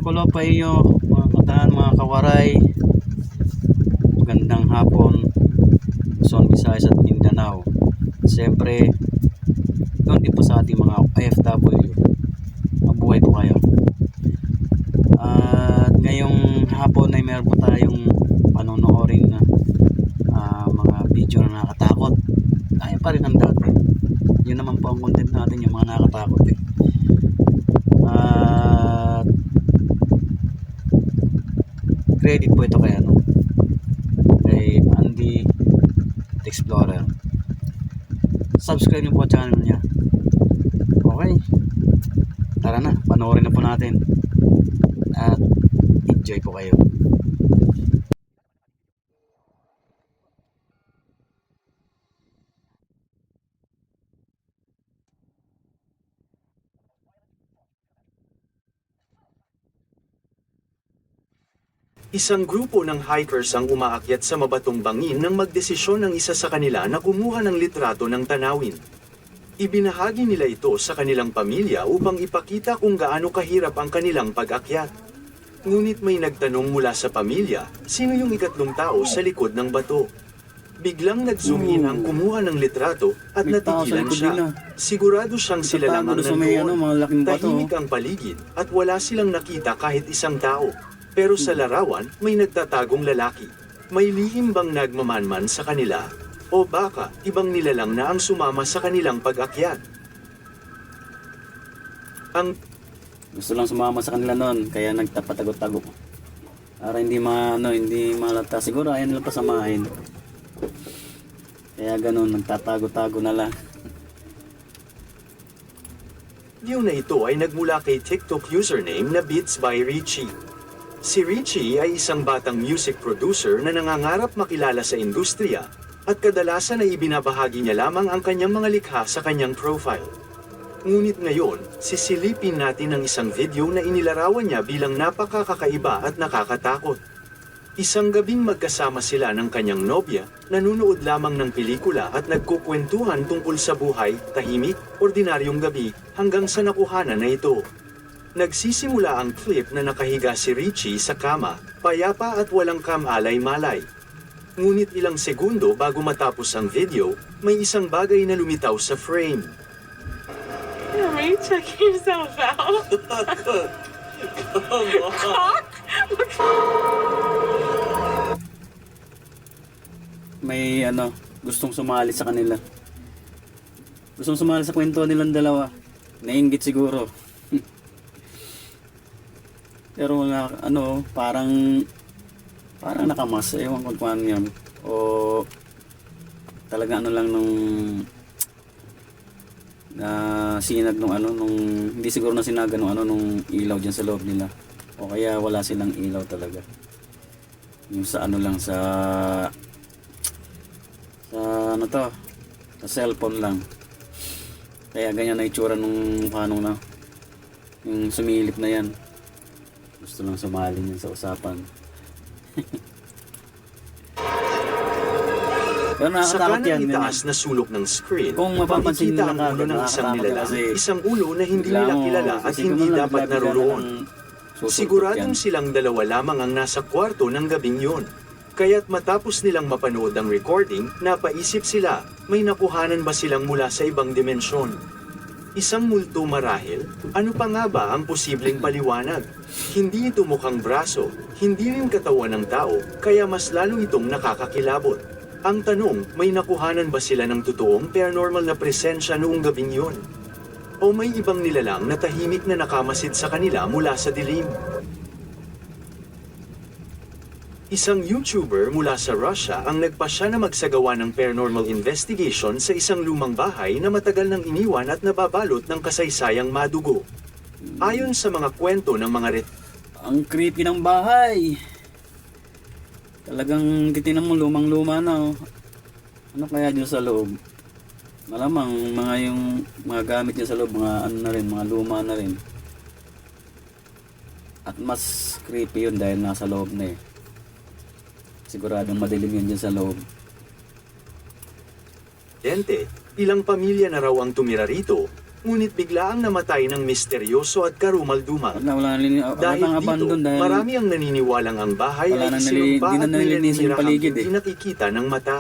Makulo pa iyo mga katahan, mga kawaray. Magandang hapon, Luzon, Visayas at Mindanao. Siyempre, doon din po sa ating mga OFW. Mabuhay po kayo. At ngayong hapon ay meron po tayong panonoorin na mga video na nakakatakot. Ay pa rin ang dati. Yun naman po ang content natin, yung mga nakakatakot eh. At credit po ito kay kay Andy the Explorer. Subscribe niyo po ang channel niya. Okay, tara na, panoorin na po natin at enjoy po kayo. Isang grupo ng hikers ang umaakyat sa mabatong bangin nang magdesisyon ng isa sa kanila na kumuha ng litrato ng tanawin. Ibinahagi nila ito sa kanilang pamilya upang ipakita kung gaano kahirap ang kanilang pag-akyat. Ngunit may nagtanong mula sa pamilya, sino yung ikatlong tao sa likod ng bato? Biglang nag-zoom in ang kumuha ng litrato at May tao sa natigilan likod siya. nila. Sigurado siyang sila Nagtatago lamang doon sa may, nandoon. mga laking bato. Tahimik ang paligid at wala silang nakita kahit isang tao. Pero sa larawan, may nagtatagong lalaki. May lihim bang nagmamanman sa kanila? O baka, ibang nilalang na ang sumama sa kanilang pag-akyat? Ang Gusto lang sumama sa kanila noon, kaya nagtapatago-tago. Para hindi hindi malata. Siguro ayaw nila pasamahin. Kaya ganun, nagtatago-tago na lang. video na ito ay nagmula kay TikTok username na Beats by Richie. Si Richie ay isang batang music producer na nangangarap makilala sa industriya at kadalasan ay ibinabahagi niya lamang ang kanyang mga likha sa kanyang profile. Ngunit ngayon, sisilipin natin ang isang video na inilarawan niya bilang napakakakaiba at nakakatakot. Isang gabing magkasama sila ng kanyang nobya, nanunood lamang ng pelikula at nagkukwentuhan tungkol sa buhay, tahimik, ordinaryong gabi, hanggang sa nakuhanan na ito. Nagsisimula ang clip na nakahiga si Richie sa kama, payapa at walang kamalay-malay. Ngunit ilang segundo bago matapos ang video, may isang bagay na lumitaw sa frame. May check yourself out. May gustong sumali sa kanila. Gustong sumali sa kwento nilang dalawa. Nainggit siguro. Pero parang nakamas. Ewan ko kung ano yun. O talaga lang nung sinag nung hindi siguro na sinaga nung ilaw dyan sa loob nila. O kaya wala silang ilaw talaga. Yung sa sa cellphone lang. Kaya ganyan na itsura nung yung sumilip na yan. Gusto lang sumali niyan sa usapan. Pero Sa nakakatakot yan. kanang itaas na sulok ng screen, Kung mapapansin makikita nila ang kagad, ulo ng isang nakakatakot nilalang, kasi isang ulo na hindi nila biglang, kilala at kasi hindi kung dapat bigla naroon. susubok Siguradong yan. silang dalawa lamang ang nasa kwarto ng gabing yun. Kaya't matapos nilang mapanood ang recording, napaisip sila, may nakuhanan ba silang mula sa ibang dimensyon? Isang multo marahil? Ano pa nga ba ang posibleng paliwanag? Hindi ito mukhang braso, hindi rin katawan ng tao, kaya mas lalo itong nakakakilabot. Ang tanong, may nakuhanan ba sila ng totoong paranormal na presensya noong gabing yun? O may ibang nilalang na tahimik na nakamasid sa kanila mula sa dilim? Isang YouTuber mula sa Russia ang nagpasya na magsagawa ng paranormal investigation sa isang lumang bahay na matagal nang iniwan at nababalot ng kasaysayang madugo. Ayon sa mga kwento ng mga Ang creepy ng bahay. Talagang titinan mo lumang-luma na. Ano kaya dyan sa loob? Malamang yung mga gamit niya sa loob, mga luma na rin. At mas creepy yun dahil nasa loob na eh. Siguradong madilim yun dyan sa loob. Ilang pamilya na raw ang tumira rito, ngunit bigla ang namatay ng misteryoso at karumal-dumal. Wala nang Dahil dito, abandon dahil marami ang naniniwalang ang bahay wala ay nang isinumpa di na at may nalilinisan yung naninirahang paligid, hindi nakikita ng mata.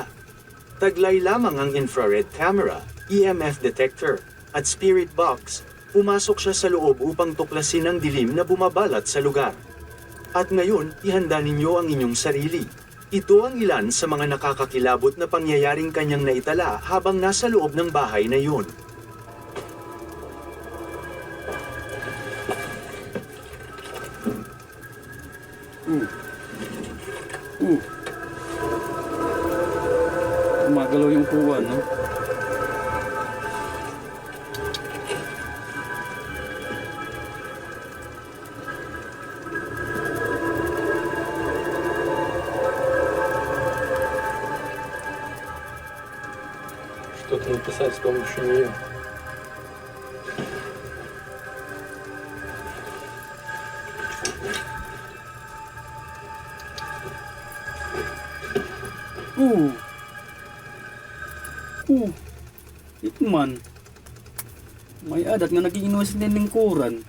Taglay lamang ang infrared camera, EMF detector, at spirit box. Pumasok siya sa loob upang tuklasin ang dilim na bumabalat sa lugar. At ngayon, ihanda ninyo ang inyong sarili. Ito ang ilan sa mga nakakakilabot na pangyayaring kanyang naitala habang nasa loob ng bahay na yun. gumagalaw yung kuwan, no? Что-то написать с помощью нее. Ito man. May adat nga naging inuwas din lingkuran.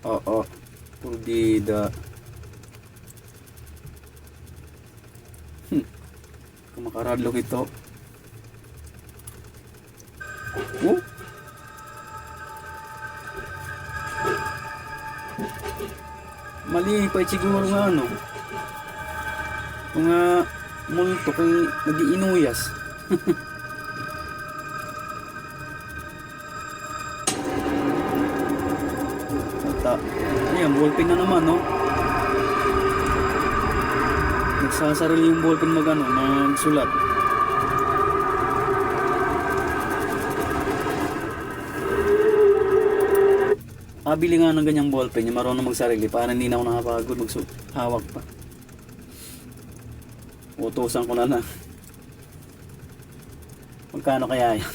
Oo. Pudida. Kung makaradlog ito. Oh? Mali pa siguro nga ano. Mga multo kay nag-iinuyas. Ata. Ayan, ballpen na naman, no? Nagsasarili yung ballpen magsulat. Bili nga ng ganyang ballpen, yung marunong magsarili. Para hindi na ako nakapagod hawak pa. Utusan ko na lang. Magkano kaya yan?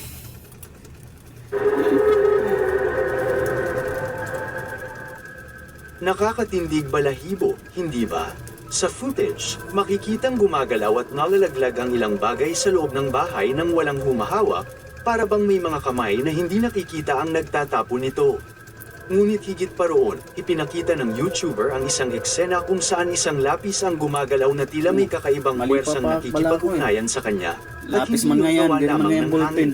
Nakakatindig balahibo, hindi ba? Sa footage, makikitang gumagalaw at nalalaglag ang ilang bagay sa loob ng bahay nang walang humahawak, para bang may mga kamay na hindi nakikita ang nagtatapon nito. Ngunit higit pa roon, ipinakita ng YouTuber ang isang eksena kung saan isang lapis ang gumagalaw na tila may kakaibang Mali pa puwersang pa- nakikipag-ugnayan sa kanya. At Lapis hindi man nga yung yan, gawa di naman lamang nga yung ng ballpen. hangin.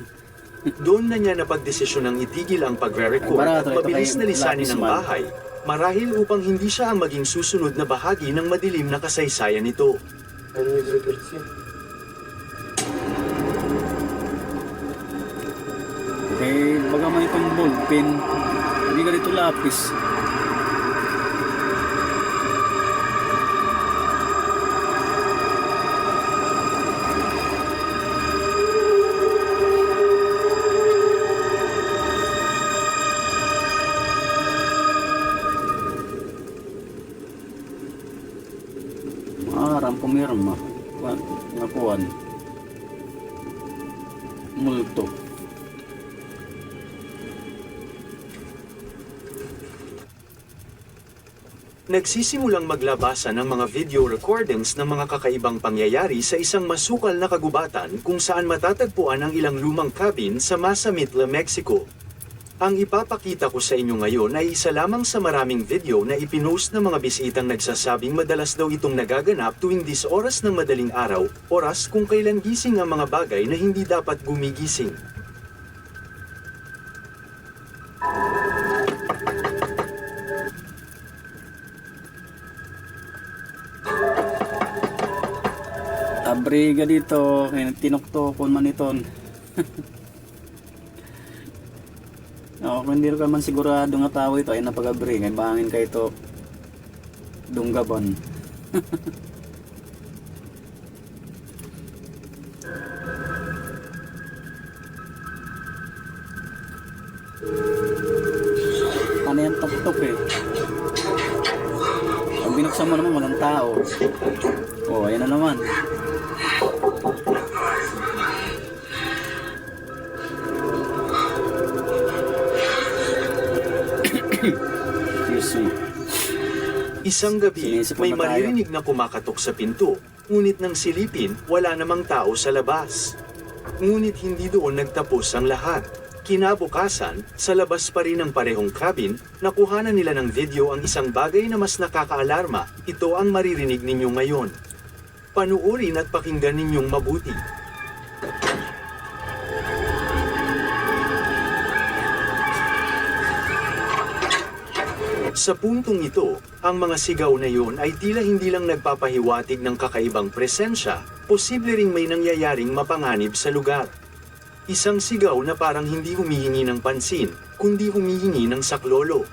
Doon na niya napagdesisyon ng itigil ang pagre-record Ay, at barato, ito mabilis kay na lisanin lapis ang man. bahay, marahil upang hindi siya ang maging susunod na bahagi ng madilim na kasaysayan nito. Они не заперти. Eh, baga may itong ballpen. Hindi ka dito lapis. Maaram pumirma. Nakuan. Multo. Nagsisimulang maglabasan ng mga video recordings ng mga kakaibang pangyayari sa isang masukal na kagubatan kung saan matatagpuan ang ilang lumang cabin sa Mazamitla, Mexico. Ang ipapakita ko sa inyo ngayon ay isa lamang sa maraming video na ipinost ng mga bisitang nagsasabing madalas daw itong nagaganap tuwing 10 oras ng madaling araw, oras kung kailan gising ang mga bagay na hindi dapat gumigising. Abriga dito, kaya tinuktokon man iton. Kung hindi ka man sigurado nga tao ito ay napag-abriga, ay bangin ka ito dunggaban. Ano yan tuktok eh. Pag binuksan mo naman walang tao. Oh, ayan na naman. Excuse me. Isang gabi, Sinisip may na tayo. maririnig na kumakatok sa pinto, ngunit nang silipin, wala namang tao sa labas. Ngunit hindi doon nagtapos ang lahat. Kinabukasan, sa labas pa rin ng parehong cabin, nakuhanan nila ng video ang isang bagay na mas nakakaalarma. Ito ang maririnig ninyo ngayon. Panuorin at pakinggan ninyong mabuti. Sa puntong ito, ang mga sigaw na yun ay tila hindi lang nagpapahiwatig ng kakaibang presensya, posible ring may nangyayaring mapanganib sa lugar. Isang sigaw na parang hindi humihingi ng pansin, kundi humihingi ng saklolo.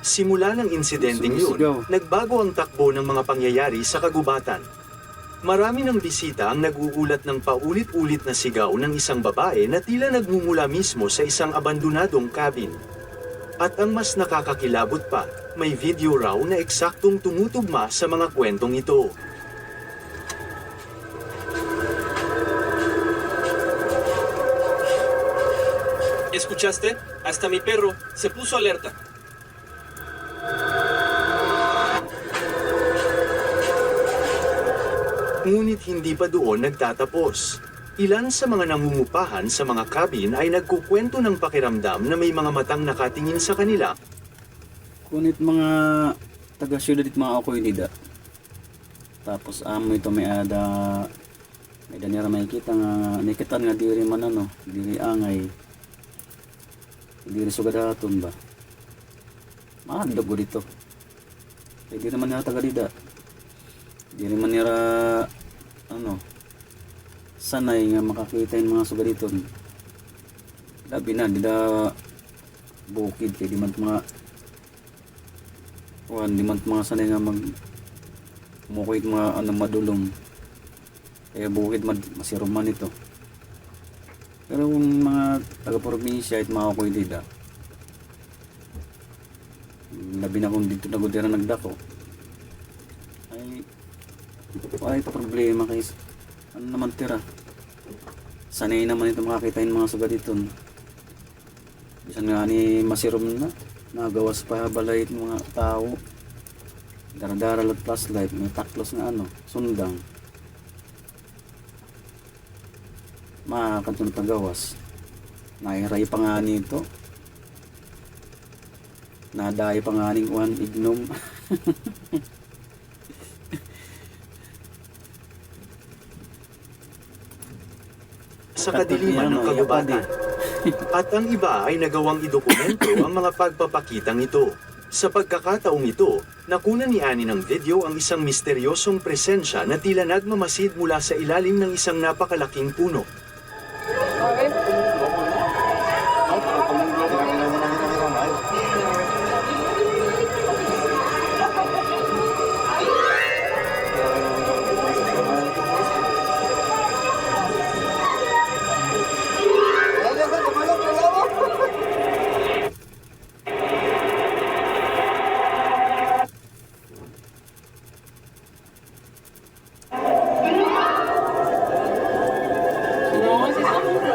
Simula ng insidenteng yun, nagbago ang takbo ng mga pangyayari sa kagubatan. Marami ng bisita ang naguulat ng paulit-ulit na sigaw ng isang babae na tila nagmumula mismo sa isang abandonadong cabin. At ang mas nakakakilabot pa, may video raw na eksaktong tumutugma sa mga kwentong ito. ¿Escuchaste? Hasta mi perro se puso alerta. Ngunit hindi pa doon nagtatapos. Ilan sa mga nangungupahan sa mga cabin ay nagkukwento ng pakiramdam na may mga matang nakatingin sa kanila. Kunit mga taga-syudad at mga ako'y nida. Tapos amo ito may danira may kita nga, nikitan nga diri man diri angay. Diri sugadaton ba. Mahandog ko dito. Ay di naman nila taga-dida. Di naman nila sanay nga makakita yung mga sugaditon. Labi na, di na bukid kay di man mga sanay nga mukit mga madulong. Kaya bukid masiruman ito. Pero yung mga taga-probinsya at mga kuy dida, labi na kung dito nagudira nagdako, ay wala ito problema kay ano naman tira. Sanay naman ito makakita yung mga sugaditon. Bisan nga ni masirum na, nagawas pa balay ng mga tao. Daradara at flashlight, may taklos na sundang. Makakatong tagawas. Nairay pa nga nito. Nadaay pa nga ning ignom. Sa kadiliman ng kagubatan. At ang iba ay nagawang idokumento ang mga pagpapakitang ito. Sa pagkakataong ito, nakuna ni Annie ng video ang isang misteryosong presensya na tila nagmamasid mula sa ilalim ng isang napakalaking puno.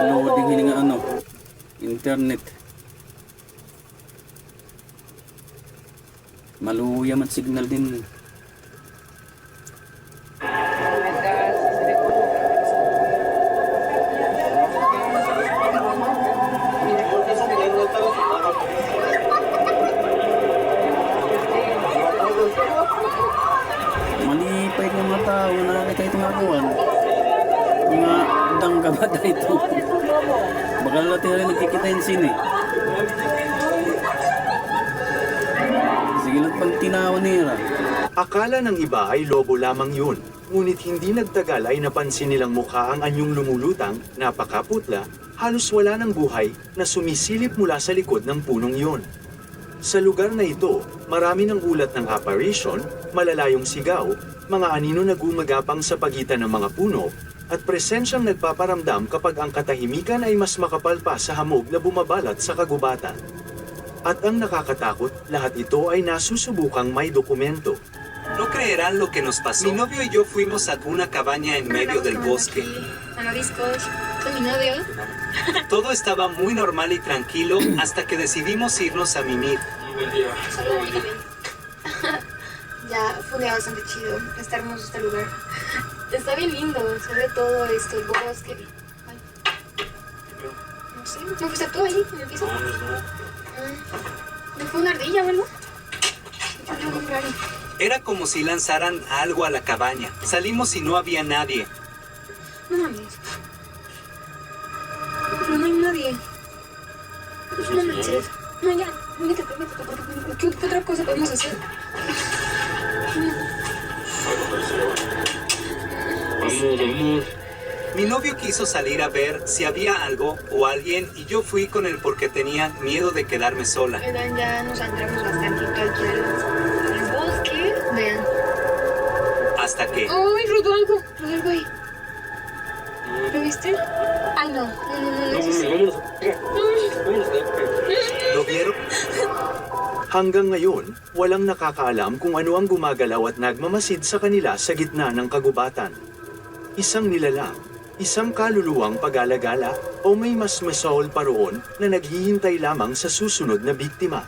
Loading hini nga internet. Maluya man signal din. Malipay ng mga tao na nakita itong akuan. Mga dangga ba ito? Baka natin rin nagkikita yung sini. Sige lang pag tinawa nila. Akala ng iba ay lobo lamang yun, ngunit hindi nagtagal ay napansin nilang mukha ang anyong lumulutang, napakaputla, halos wala ng buhay na sumisilip mula sa likod ng punong yun. Sa lugar na ito, marami ng ulat ng apparition, malalayong sigaw, mga anino na gumagapang sa pagitan ng mga puno, at presensyang nagpaparamdam kapag ang katahimikan ay mas makapal pa sa hamog na bumabalat sa kagubatan. At ang nakakatakot, lahat ito ay nasusubukang may dokumento. No creerán lo que nos pasó. Mi novio y yo fuimos a una cabaña en medio del bosque. A mariscos con mi novio. Todo estaba muy normal y tranquilo hasta que decidimos irnos a mimir. Ya fue un día bastante chido. Está hermoso este lugar. Está bien lindo, se ve todo esto, el bosque. Ay. No sé, ¿no fuiste tú ahí en el piso? No fue una ardilla, ¿verdad? Fue algo muy raro. Era como si lanzaran algo a la cabaña. Salimos y no había nadie. No mames. Pero no hay nadie. No manches. No, ya, métete, porque ¿qué otra cosa podemos hacer? Vamos. Mi novio quiso salir a ver si había algo o alguien y yo fui con él porque tenía miedo de quedarme sola. Vean, ya nos adentramos bastante aquí al bosque. Vean. Hasta que... ¡Ay, Rodolfo! Rodolfo ahí. ¿Lo viste? Ay, no. No, eso sí. Vámonos. ¿Lo vieron? Hanggang ngayon, walang nakakaalam kung ano ang gumagalaw at nagmamasid sa kanila sa gitna ng kagubatan. Isang nilalang, isang kaluluwang pag-alagala, o may mas masaol pa roon na naghihintay lamang sa susunod na biktima.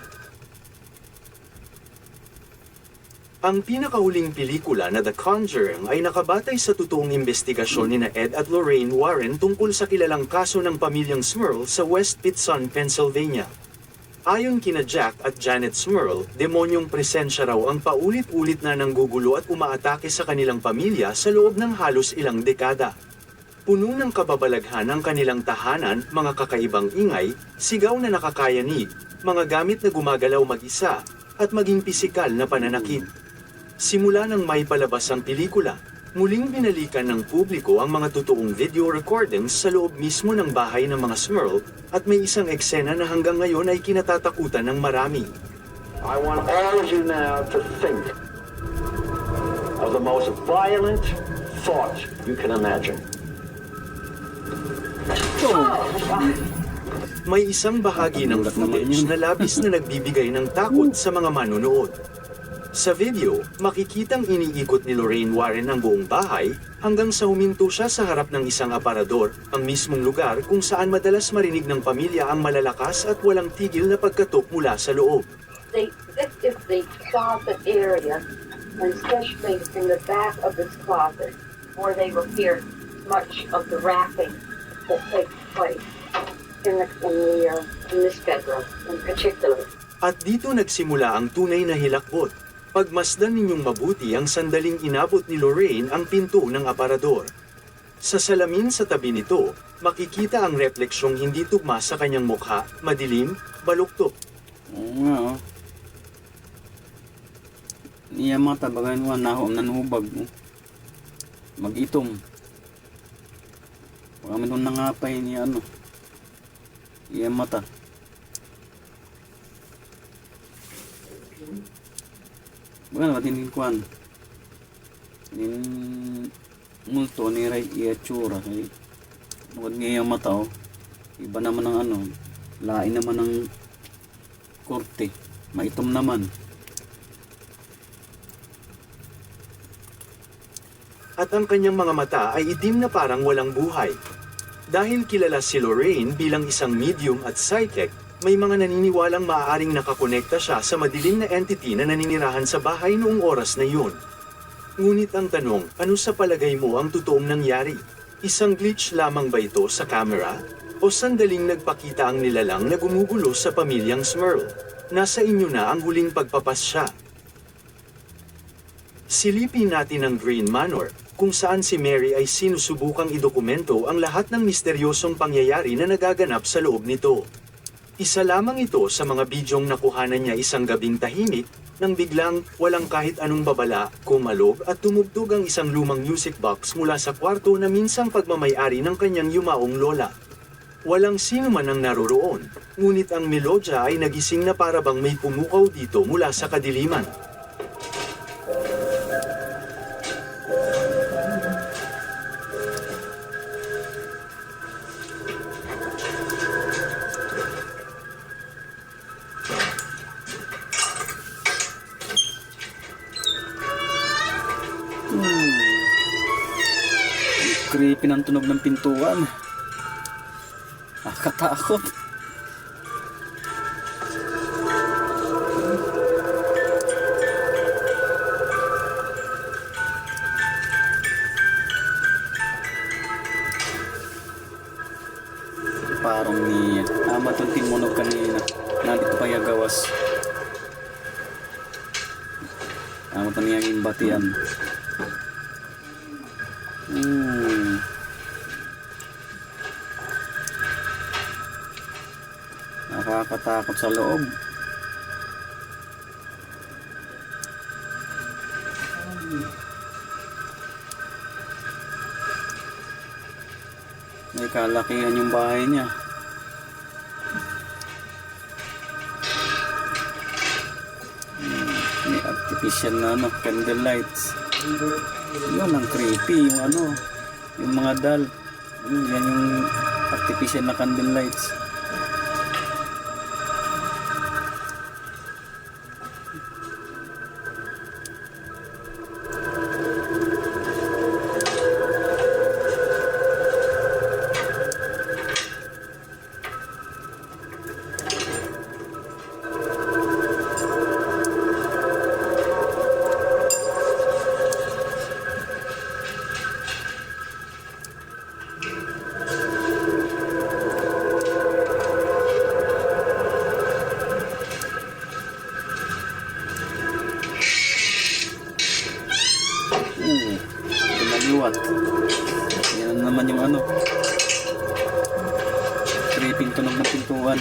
Ang pinakahuling pelikula na The Conjuring ay nakabatay sa totoong investigasyon ni Ed at Lorraine Warren tungkol sa kilalang kaso ng pamilyang Smurl sa West Pittston, Pennsylvania. Ayon kina Jack at Janet Smurl, demonyong presensya raw ang paulit-ulit na nanggugulo at umaatake sa kanilang pamilya sa loob ng halos ilang dekada. Puno ng kababalaghan ang kanilang tahanan, mga kakaibang ingay, sigaw na nakakayanig, mga gamit na gumagalaw mag-isa, at maging pisikal na pananakit. Simula nang may palabas ang pelikula, muling binalikan ng publiko ang mga totoong video recordings sa loob mismo ng bahay ng mga Smurl at may isang eksena na hanggang ngayon ay kinatatakutan ng marami. I want all of you now to think of the most violent thought you can imagine. May isang bahagi ng footage na labis na nagbibigay ng takot sa mga manonood. Sa video, makikitang iniikot ni Lorraine Warren ang buong bahay hanggang sa huminto siya sa harap ng isang aparador, ang mismong lugar kung saan madalas marinig ng pamilya ang malalakas at walang tigil na pagkatok mula sa loob. This is the closet area, and especially in the back of this closet, where they will hear much of the rapping that takes place in this bedroom in particular. At dito nagsimula ang tunay na hilakbot. Pagmasdan ninyong mabuti ang sandaling inabot ni Lorraine ang pinto ng aparador. Sa salamin sa tabi nito, makikita ang refleksyong hindi tugma sa kanyang mukha, madilim, baluktot. Oo nga, oh. Iya mata, bagay naman, nanubag. Oh. Mag-itom. Baka may doon nangapay niya, ano. Iya mata. Baga natin din kuhan. Multo ni Ray Iachura. Bukod niya yung mata, oh. Iba naman ang ano. Lain naman ang korte. Maitom naman. At ang kanyang mga mata ay itim na parang walang buhay. Dahil kilala si Lorraine bilang isang medium at psychic, may mga naniniwalang maaaring nakakonekta siya sa madilim na entity na naninirahan sa bahay noong oras na yun. Ngunit ang tanong, ano sa palagay mo ang totoong nangyari? Isang glitch lamang ba ito sa camera? O sandaling nagpakita ang nilalang na gumugulo sa pamilyang Smurl? Nasa inyo na ang huling pagpapasya. Silipin natin ang Green Manor, kung saan si Mary ay sinusubukang idokumento ang lahat ng misteryosong pangyayari na nagaganap sa loob nito. Isa lamang ito sa mga bidyong nakuhanan niya isang gabing tahimik, nang biglang walang kahit anong babala, kumalog at tumugtog ang isang lumang music box mula sa kwarto na minsang pagmamayari ng kanyang yumaong lola. Walang sino man ang naroroon, ngunit ang melodya ay nagising na parabang may pumukaw dito mula sa kadiliman. Creepy ng tunog ng pintuan. Nakakatakot. parong niya. Amat yung timunog kanina. Nandito kaya gawas. Amat ang niyang batian. Nakakatakot sa loob. May kalakihan yung bahay niya. May artificial na candle lights. Yun ang creepy, yung mga doll. Yan yung artificial na candle lights. Pinaliwat. Yan naman yung creeping tunog ng pintuan.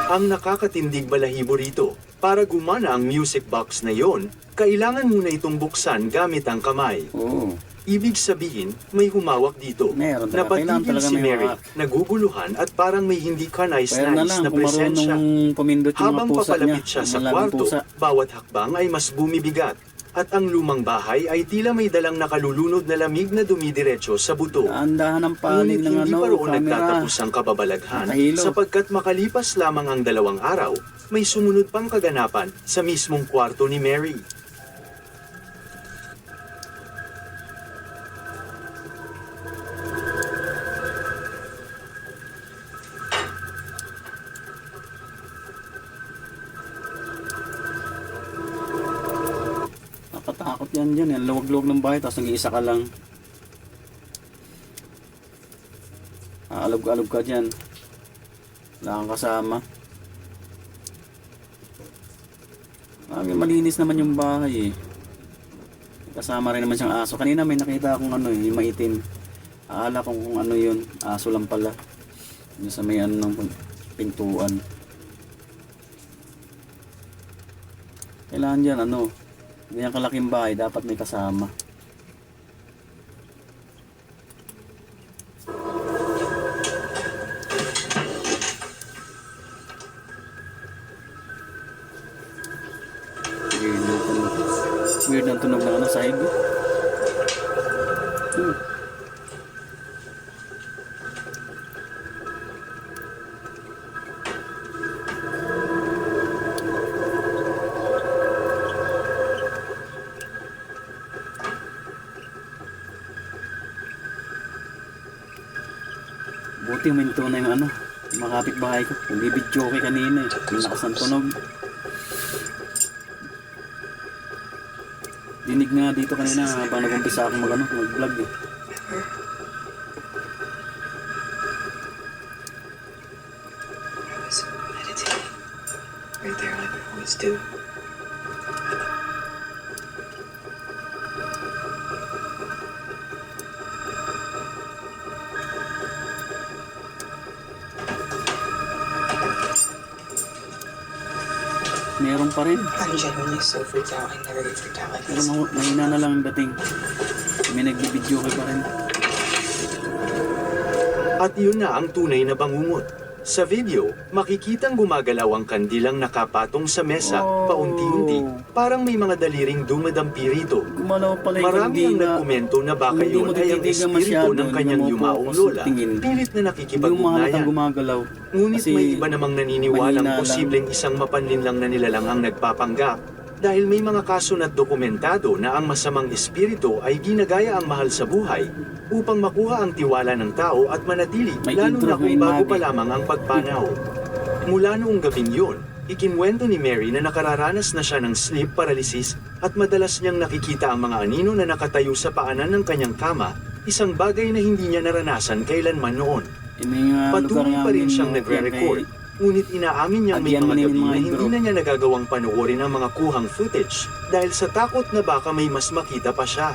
Ang nakakatindig balahibo rito, para gumana ang music box na yon, kailangan muna itong buksan gamit ang kamay. Ibig sabihin, may humawak dito. Meron talaga. Kailangan Napatigil talaga si may Mary, humawak. naguguluhan at parang may hindi Kaya na kanais-nais lang, na kung presensya. marunong pumindot yung mga Habang pusa niya. papalapit siya sa Malalang kwarto, pusa. bawat hakbang ay mas bumibigat. At ang lumang bahay ay tila may dalang nakalulunod na lamig na dumidiretso sa buto. Andahan ng Ngunit paling ng hindi pa roon camera. nagtatapos ang kababalaghan Nakahilo. sapagkat makalipas lamang ang 2 araw, may sumunod pang kaganapan sa mismong kwarto ni Mary. Nakatakot yan dyan. Yan, luwag-luwag ng bahay, tapos nag-iisa ka lang. Aalog-alog ka dyan. Wala kang kasama. Malinis naman yung bahay eh. Kasama rin naman siyang aso. Kanina may nakita akong yung maitim. Akala kong kung ano yun. Aso lang pala. Yung sa may ng pintuan. Kailangan dyan ganyan kalaking bahay, dapat may kasama. Weird ang tunog ng sahig. Buti minto na yung yung mga kapitbahay ko. Nagbibidyo kay kanina yung lakas ng tunog. Dinig nga dito kanina habang nag-umpisa akong mag-vlog eh. I was meditating right there like I always do. Meron pa rin. I'm genuinely so freaked out. I never get freaked out like Pero this. mahina na lang ang dating. May nagbibidyo ka pa rin. At yun na ang tunay na bangungot. Sa video, makikitang gumagalaw ang kandilang nakapatong sa mesa, Oh. paunti-unti, parang may mga daliring dumadampi rito. Gumalaw pala yung Marami ang kandila. nagkomento na baka Hindi mo yun ay ang tititigan espiritu masyado, ng hindi kanyang mo yumaong focus lola, tingin. pilit na Hindi mo mahalatang nakikipag-ugnayan. gumagalaw. Ngunit Kasi may iba namang naniniwalang mahina lang. posibleng isang mapanlinlang na nilalang ang nagpapanggap dahil may mga kaso na't dokumentado na ang masamang espiritu ay ginagaya ang mahal sa buhay upang makuha ang tiwala ng tao at manatili May lalo intro, na kung may bago magi. pa lamang ang pagpanaw. Mula noong gabing yun, ikinwento ni Mary na nakararanas na siya ng sleep paralysis at madalas niyang nakikita ang mga anino na nakatayo sa paanan ng kanyang kama, isang bagay na hindi niya naranasan kailanman noon. May lugar Patuloy pa rin namin siyang no, nagre-record, kaya ngunit inaamin niyang may Agyan mga mo gabi yung mga na hindi intro. na niya nagagawang panoorin ang mga kuhang footage dahil sa takot na baka may mas makita pa siya.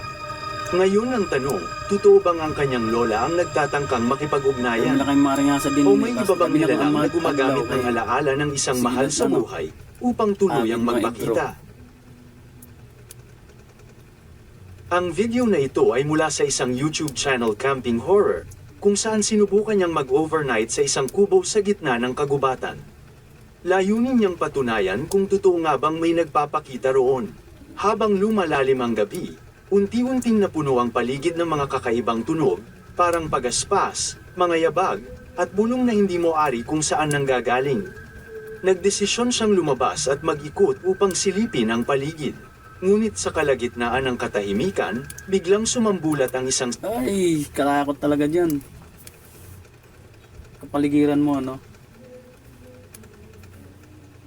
Ngayon ang tanong, totoo bang ang kanyang lola ang nagtatangkang may makipag-ugnayan? malaking maringasa din. O may Tapos iba bang sabi na nilalang ang na mga gumagamit paglaw, ng eh. alaala ng isang Sige, mahal sa ano? buhay upang tuluyang Mga magpakita? Ang video na ito ay mula sa isang YouTube channel Camping Horror, kung saan sinubukan niyang mag-overnight sa isang kubo sa gitna ng kagubatan. Layunin niyang patunayan kung totoo nga bang may nagpapakita roon. Habang lumalalim ang gabi, unti-unting napuno ang paligid ng mga kakaibang tunog, parang pagaspas, mga yabag, at bulong na hindi mo ari kung saan nanggagaling. Nagdesisyon siyang lumabas at mag-ikot upang silipin ang paligid. Ngunit sa kalagitnaan ng katahimikan, biglang sumambulat ang isang Ay, katakot talaga dyan. Kapaligiran mo, ano?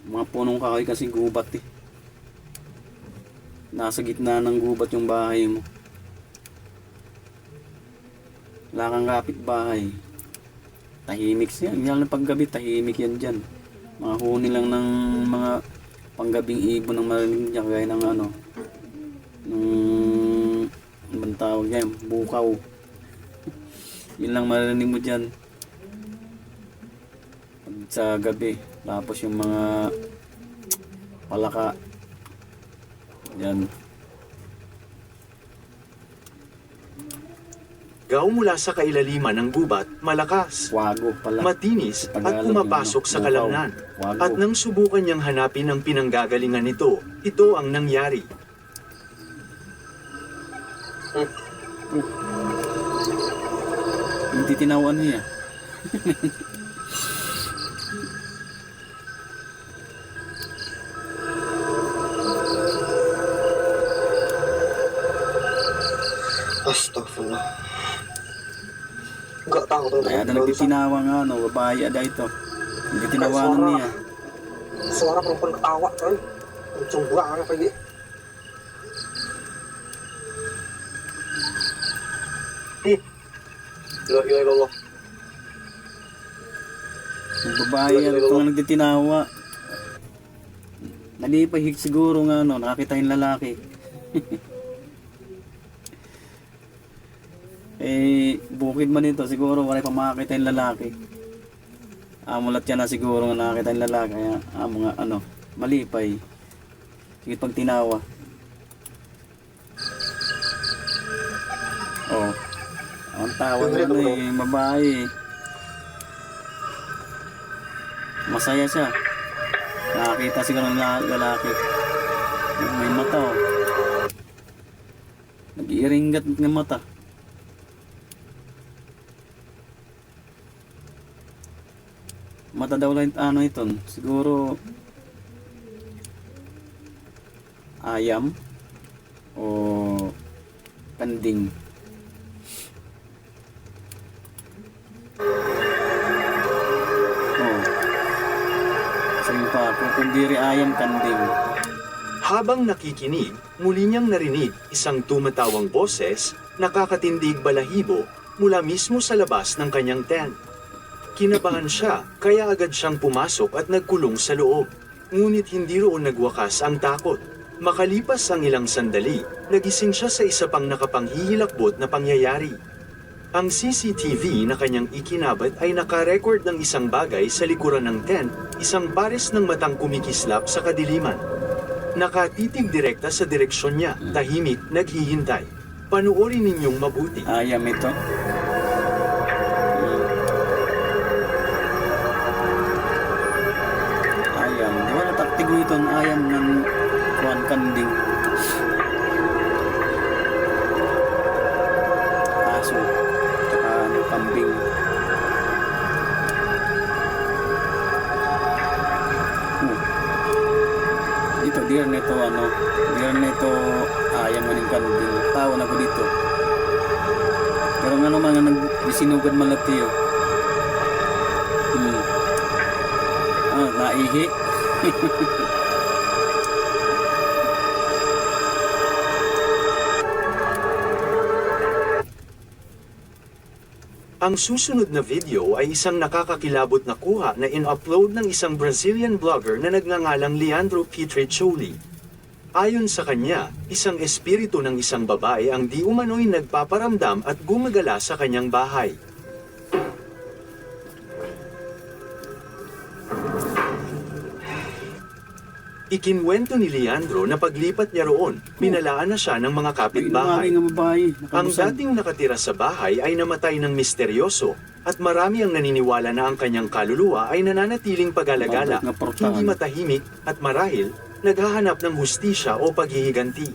Mga punong kahoy kasi gubat eh. Nasa gitna ng gubat yung bahay mo. Wala kang kapitbahay. Tahimik siya. Yan lang paggabi, tahimik yan dyan. Mga huni lang ng mga panggabing ibon ng marinig niya, gaya ng ano, ano bang tawag yan? Bukaw. Yun lang marinig mo dyan pag sa gabi. Tapos yung mga palaka yan. gaw mula sa kailaliman ng gubat, malakas, Wago pala. matinis at Tagalog pumapasok yun, sa no? kalamnan. Wago. At nang subukan niyang hanapin ang pinanggagalingan nito, ito ang nangyari. Hindi tinawan niya. Astaghfirullah. Enggak tahu tuh. Kaya na nagtitinawa nga, no, babae ada ito. Hindi tinawanan niya. Suara perempuan ketawa coy. Lucu banget lagi. La ilaha illallah. Yung babae yan, ito nga nagtitinawa. Nalipahig siguro nga, no, nakakita yung lalaki. Bukid man ito, siguro wala pa makakita yung lalaki. Amulat yan na siguro nga nakakita yung lalaki, kaya mga ano, malipay. Sige pag tinawa. Oh. Ang tawa na ano eh, babae. Masaya siya. Nakakita siguro ng lalaki. May mata oh. Nag-iiringgat ng mata. Mata daw lang ano ito. Siguro ayam o kanding. Oh. Sabi pa, kung diri ayam kanding. Habang nakikinig, muli niyang narinig isang tumatawang boses, nakakatindig balahibo, mula mismo sa labas ng kanyang tent. Kinabahan siya, kaya agad siyang pumasok at nagkulong sa loob. Ngunit hindi roon nagwakas ang takot. Makalipas ang ilang sandali, nagising siya sa isa pang nakapanghihilakbot na pangyayari. Ang CCTV na kanyang ikinabat ay nakarecord ng isang bagay sa likuran ng tent, isang pares ng matang kumikislap sa kadiliman. Nakatitig direkta sa direksyon niya, tahimik, naghihintay. Panoorin ninyong mabuti. Ayam ito. tiguiton ayam ng kuan kanding. Aso. Tsaka ano, kambing. Dito, dear nito ano. Dear nito ayam ng kanding. Tawa na ko dito. Pero nga naman nga nagbisinugad malatiyo. Naihi. Ang susunod na video ay isang nakakakilabot na kuha na in-upload ng isang Brazilian vlogger na nagngangalang Leandro Pietriccioli. Ayon sa kanya, isang espiritu ng isang babae ang di umano'y nagpaparamdam at gumagala sa kanyang bahay. Ikinwento ni Leandro na paglipat niya roon, pinalaan na siya ng mga kapitbahay. Nga babae. Ang dating nakatira sa bahay ay namatay ng misteryoso at marami ang naniniwala na ang kanyang kaluluwa ay nananatiling pag-alagala, hindi matahimik at marahil naghahanap ng hustisya o paghihiganti.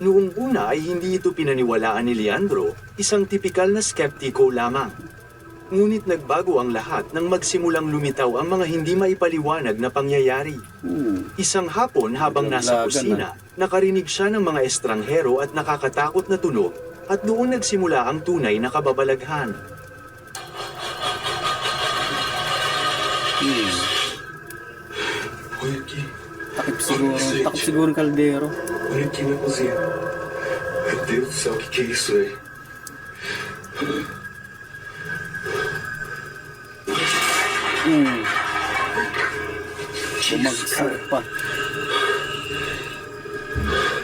Noong una ay hindi ito pinaniwalaan ni Leandro, isang tipikal na skeptiko lamang. Ngunit nagbago ang lahat nang magsimulang lumitaw ang mga hindi maipaliwanag na pangyayari. Isang hapon habang nasa kusina, nakarinig siya ng mga estranghero at nakakatakot na tunog at doon nagsimula ang tunay na kababalaghan. Takip siguro ng kaldero. Olha aqui na cozinha. Meu Deus do céu, o que é isso, velho? Bumagsak pa.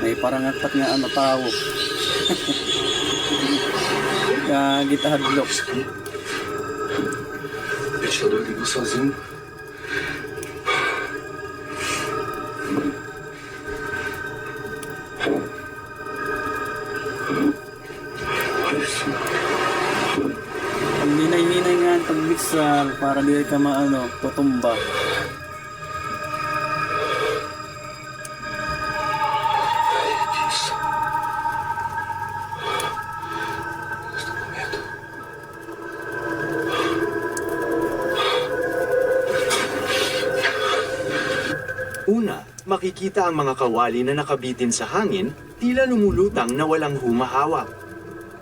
May parang atat nga ano tao. Gitahadlok. O ventilador ligou sozinho. Olha isso. Ang minay-minay nga ang pagmiksal para di ka maano, tutumba. Una, makikita ang mga kawali na nakabitin sa hangin, tila lumulutang na walang humahawak.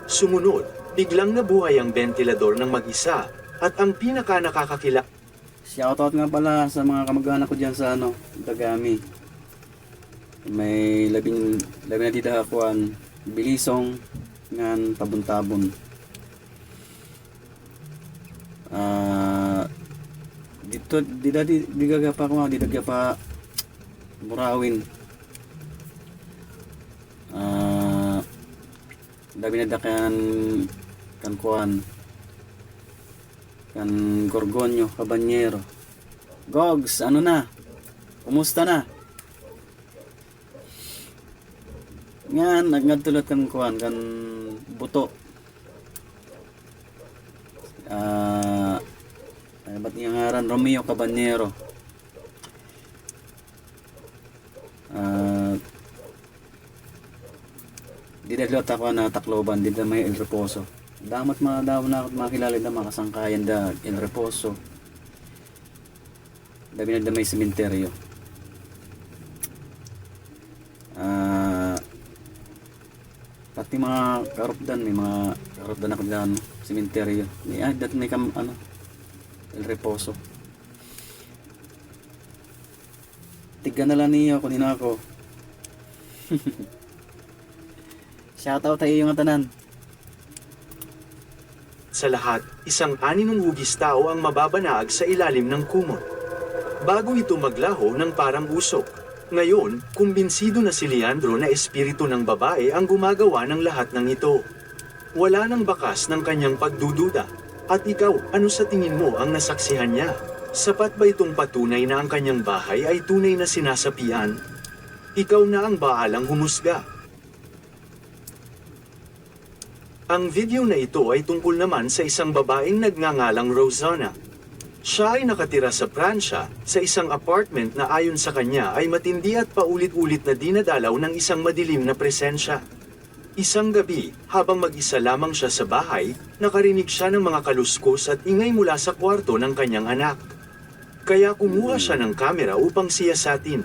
Sumunod, biglang nabuhay ang ventilador ng mag-isa at ang pinaka-nakakakila. Shoutout nga pala sa mga kamag-anak ko dyan sa ano, Dagami. May labing na dita akuan, bilisong ngan tabon-tabon. Dito didaga pa Murawin. Labi na dakan kan kuan kan Gorgonyo, Cabanyero. Gogs, ano na? Kumusta na? Nga, nagnagtulot kan kuan kan buto. Ba't niya ngaran? Romeo Cabanyero. Didalot ako na Tacloban, di na may El Reposo. Damat daw na makilala na makasangkayan da El Reposo. Dami na may sementeryo. Pati mga karupdan, may mga karupdan ako dyan, sementeryo. Dat may El Reposo. Tiga na lang niyo, kunin ako. Shoutout tayo yung tanan. Sa lahat, isang aninong hugis tao ang mababanaag sa ilalim ng kumot. Bago ito maglaho ng parang usok. Ngayon, kumbinsido na si Leandro na espiritu ng babae ang gumagawa ng lahat ng ito. Wala nang bakas ng kanyang pagdududa. At ikaw, ano sa tingin mo ang nasaksihan niya? Sapat ba itong patunay na ang kanyang bahay ay tunay na sinasapian? Ikaw na ang bahalang humusga. Ang video na ito ay tungkol naman sa isang babaeng nagngangalang Rosana. Siya ay nakatira sa Pransya, sa isang apartment na ayon sa kanya ay matindi at paulit-ulit na dinadalaw ng isang madilim na presensya. Isang gabi, habang mag-isa lamang siya sa bahay, nakarinig siya ng mga kaluskos at ingay mula sa kwarto ng kanyang anak. Kaya kumuha siya ng kamera upang siyasatin.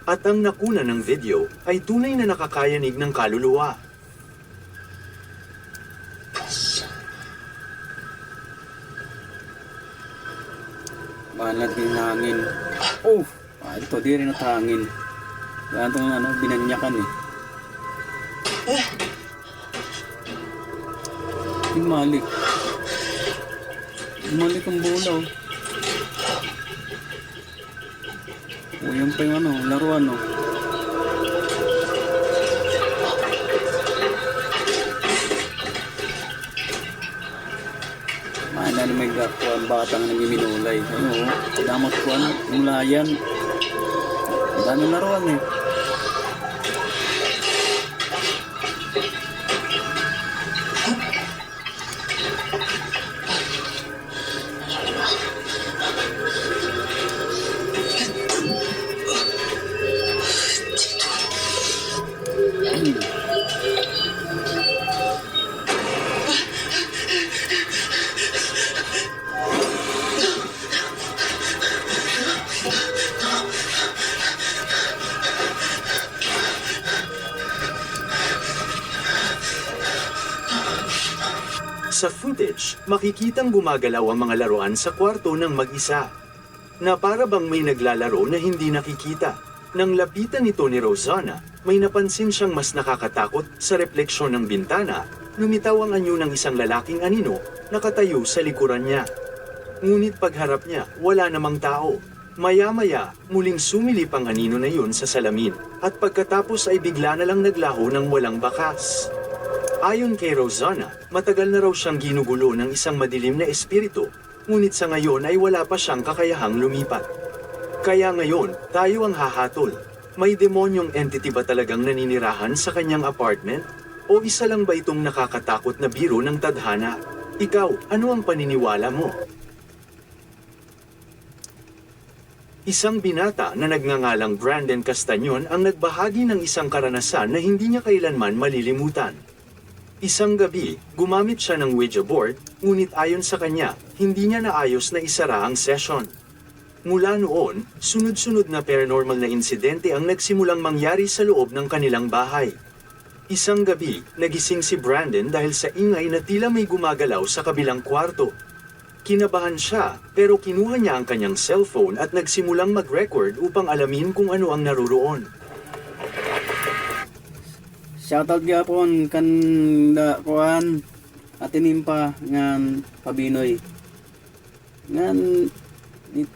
At ang nakuna ng video ay tunay na nakakayanig ng kaluluwa. Balag yung hangin. Oh! Ito, di rin natangin. Kaya itong binanyakan eh. Malik. Malik ang bola oh. O yan pa yung laruan oh. Mahal may gakuan batang nagminulay. Ano oh. Damot ko mula yan. Dami laruan eh. Sa footage, makikitang gumagalaw ang mga laruan sa kwarto ng mag-isa. Na para bang may naglalaro na hindi nakikita. Nang lapitan nito ni Rosanna, may napansin siyang mas nakakatakot sa refleksyon ng bintana, lumitaw ang anyo ng isang lalaking anino nakatayo sa likuran niya. Ngunit pagharap niya, wala namang tao. Maya-maya, muling sumilip ang anino na yun sa salamin, at pagkatapos ay bigla na lang naglaho ng walang bakas. Ayon kay Rosanna, matagal na raw siyang ginugulo ng isang madilim na espiritu, ngunit sa ngayon ay wala pa siyang kakayahang lumipat. Kaya ngayon, tayo ang hahatol. May demonyong entity ba talagang naninirahan sa kanyang apartment? O isa lang ba itong nakakatakot na biro ng tadhana? Ikaw, ano ang paniniwala mo? Isang binata na nagngangalang Brandon Castañon ang nagbahagi ng isang karanasan na hindi niya kailanman malilimutan. Isang gabi, gumamit siya ng Ouija board, ngunit ayon sa kanya, hindi niya naayos na isara ang session. Mula noon, sunod-sunod na paranormal na insidente ang nagsimulang mangyari sa loob ng kanilang bahay. Isang gabi, nagising si Brandon dahil sa ingay na tila may gumagalaw sa kabilang kwarto. Kinabahan siya, pero kinuha niya ang kanyang cellphone at nagsimulang mag-record upang alamin kung ano ang naruroon. Shoutout gyapon kan kuan atinimpa ngan pabinoy. Ngan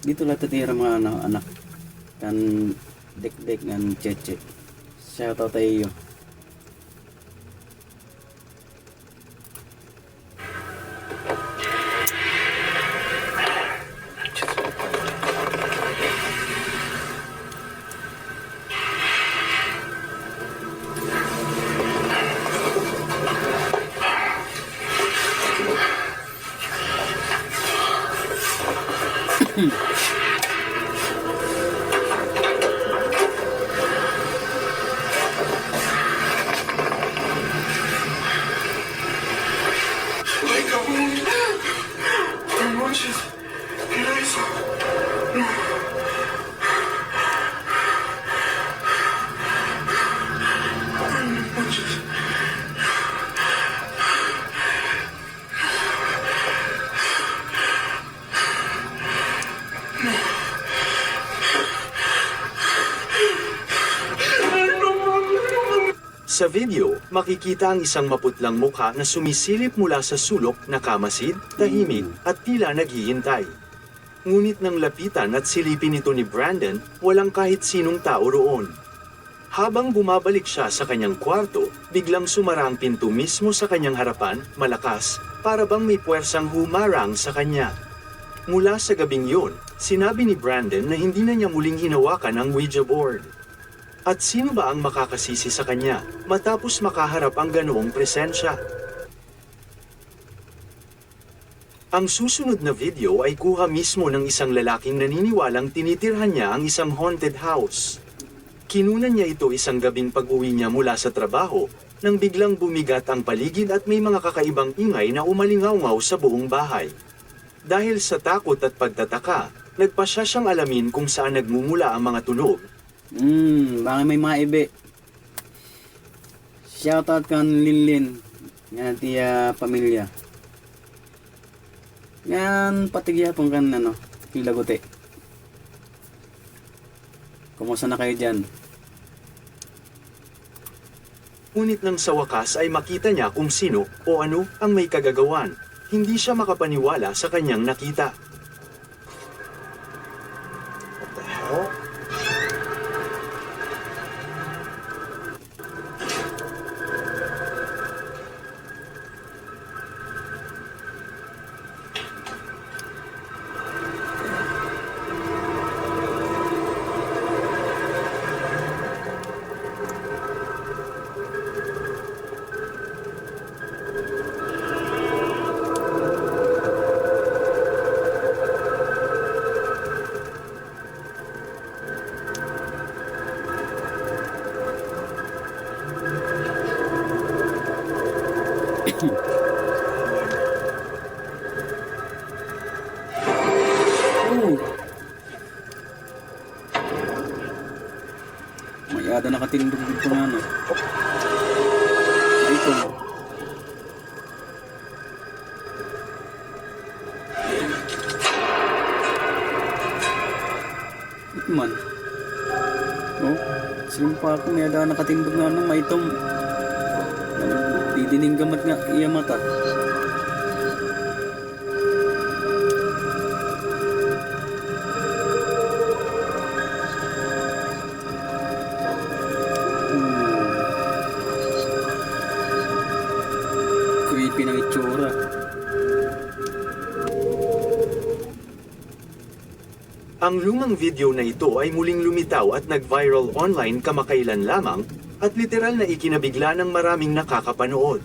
dito lang tatira mga anak kan dek-dek ngan cheche. Shoutout tayo. Sa video, makikita ang isang maputlang mukha na sumisilip mula sa sulok na kamasid, tahimik, at tila naghihintay. Ngunit nang lapitan at silipin ito ni Brandon, walang kahit sinong tao roon. Habang bumabalik siya sa kanyang kwarto, biglang sumara ang pinto mismo sa kanyang harapan, malakas, para bang may puwersang humarang sa kanya. Mula sa gabing yun, sinabi ni Brandon na hindi na niya muling hinawakan ang Ouija board. At sino ba ang makakasisi sa kanya matapos makaharap ang ganoong presensya? Ang susunod na video ay kuha mismo ng isang lalaking naniniwalang tinitirhan niya ang isang haunted house. Kinunan niya ito isang gabing pag-uwi niya mula sa trabaho, nang biglang bumigat ang paligid at may mga kakaibang ingay na umalingaw-ngaw sa buong bahay. Dahil sa takot at pagtataka, nagpasya siyang alamin kung saan nagmumula ang mga tunog. Baka may mga ibe. Shoutout kan Linlin. Yan tiya pamilya. Yan patigyapon kan Pilagote. Kumusta na kayo dyan? Ngunit nang sa wakas ay makita niya kung sino o ano ang may kagagawan. Hindi siya makapaniwala sa kanyang nakita. What the hell? Mayada nakatindog dito na Ay, ito. Ito man. Simpa ako mayada nakatindog na may itong didining gamat nga iya mata. Creepy ng itsura. Ang lumang video na ito ay muling lumitaw at nag-viral online kamakailan lamang at literal na ikinabigla ng maraming nakakapanood.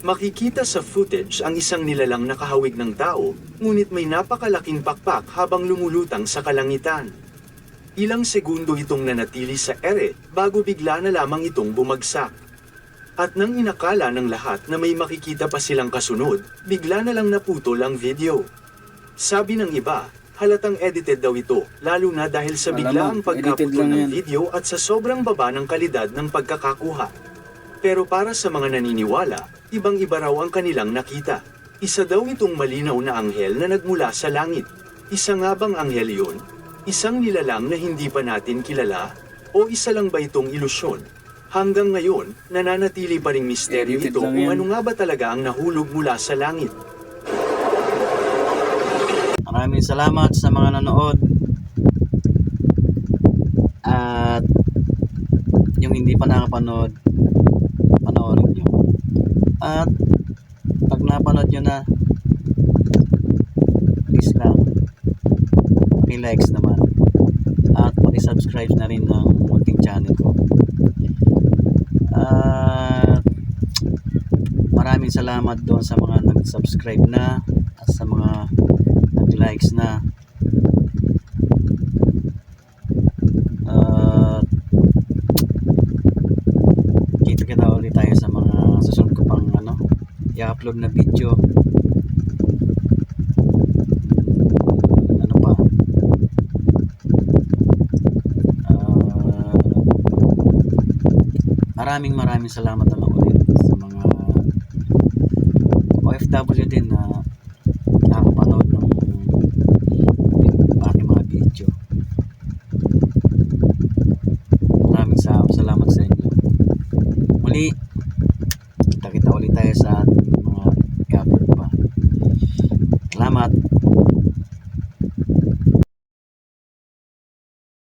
Makikita sa footage ang isang nilalang nakahawig ng tao, ngunit may napakalaking pakpak habang lumulutang sa kalangitan. Ilang segundo itong nanatili sa ere bago bigla na lamang itong bumagsak. At nang inakala ng lahat na may makikita pa silang kasunod, bigla na lang naputol ang video. Sabi ng iba, halatang edited daw ito, lalo na dahil sa biglaang pagkaputol ng video at sa sobrang baba ng kalidad ng pagkakakuha. Pero para sa mga naniniwala, ibang-iba raw ang kanilang nakita. Isa daw itong malinaw na anghel na nagmula sa langit. Isa nga bang anghel yun? Isang nilalang na hindi pa natin kilala? O isa lang ba itong ilusyon? Hanggang ngayon, nananatili pa ring misteryo ito kung ano nga ba talaga ang nahulog mula sa langit. Maraming salamat sa mga nanood. At yung hindi pa nakapanood, panoorin nyo. At pag napanood nyo na, please lang paki-likes naman at paki-subscribe na rin ng munting channel ko. At maraming salamat doon sa mga nag-subscribe na at sa mga nag-likes na. Kita ulit tayo sa mga susunod ko pang i-upload na video. Maraming salamat na ulit sa mga OFW din na nakapanood ng aking mga video. Maraming salamat sa inyo. Muli,